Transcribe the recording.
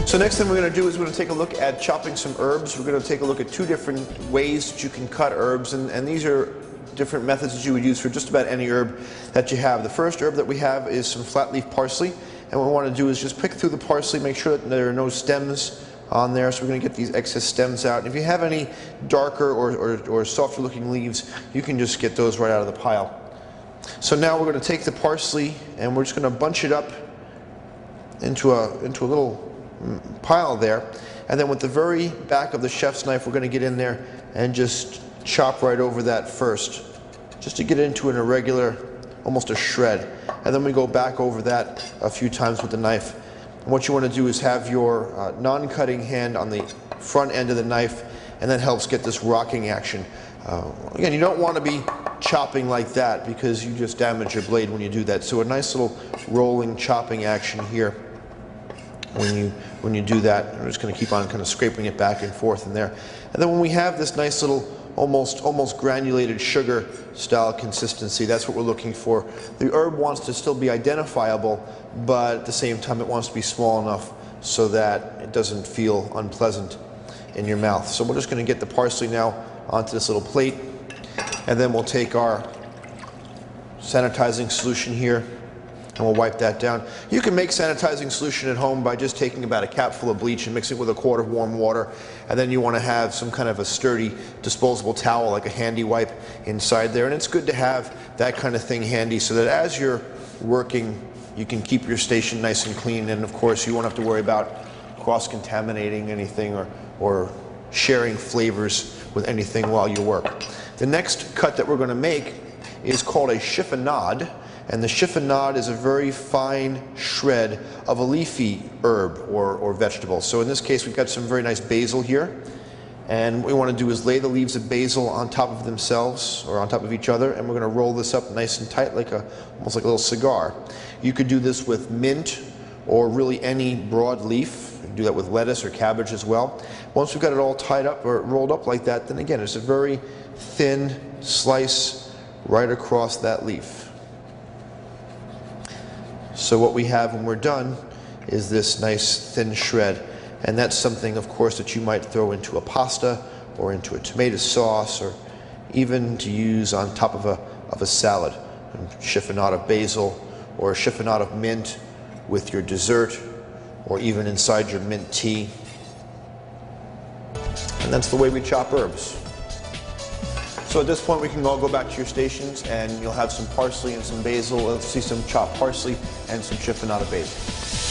So next thing we're going to do is we're going to take a look at chopping some herbs. We're going to take a look at two different ways that you can cut herbs, and these are different methods that you would use for just about any herb that you have. The first herb that we have is some flat leaf parsley, and what we want to do is just pick through the parsley, make sure that there are no stems on there, so we're going to get these excess stems out. And if you have any darker or softer looking leaves, you can just get those right out of the pile. So now we're going to take the parsley and we're just going to bunch it up into a little pile there, and then with the very back of the chef's knife we're going to get in there and just chop right over that first, just to get it into an irregular, almost a shred, and then we go back over that a few times with the knife. And what you want to do is have your non-cutting hand on the front end of the knife, and that helps get this rocking action. Again, you don't want to be chopping like that because you just damage your blade when you do that. So a nice little rolling chopping action here when you do that. I'm just going to keep on kind of scraping it back and forth in there. And then when we have this nice little almost granulated sugar style consistency, that's what we're looking for. The herb wants to still be identifiable, but at the same time it wants to be small enough so that it doesn't feel unpleasant in your mouth. So we're just going to get the parsley now onto this little plate, and then we'll take our sanitizing solution here and we'll wipe that down. You can make sanitizing solution at home by just taking about a capful of bleach and mixing it with a quart of warm water, and then you want to have some kind of a sturdy disposable towel like a handy wipe inside there. And it's good to have that kind of thing handy so that as you're working you can keep your station nice and clean, and of course you won't have to worry about cross-contaminating anything or sharing flavors with anything while you work. The next cut that we're going to make is called a chiffonade. And the chiffonade is a very fine shred of a leafy herb or vegetable. So in this case we've got some very nice basil here, and what we want to do is lay the leaves of basil on top of themselves or on top of each other, and we're going to roll this up nice and tight like almost like a little cigar. You could do this with mint or really any broad leaf. You can do that with lettuce or cabbage as well. Once we've got it all tied up or rolled up like that, then again it's a very thin slice right across that leaf. So what we have when we're done is this nice thin shred, and that's something of course that you might throw into a pasta or into a tomato sauce or even to use on top of a salad. A chiffonade of basil or a chiffonade of mint with your dessert or even inside your mint tea. And that's the way we chop herbs. So at this point we can all go back to your stations and you'll have some parsley and some basil. Let's see some chopped parsley and some chiffonade of basil.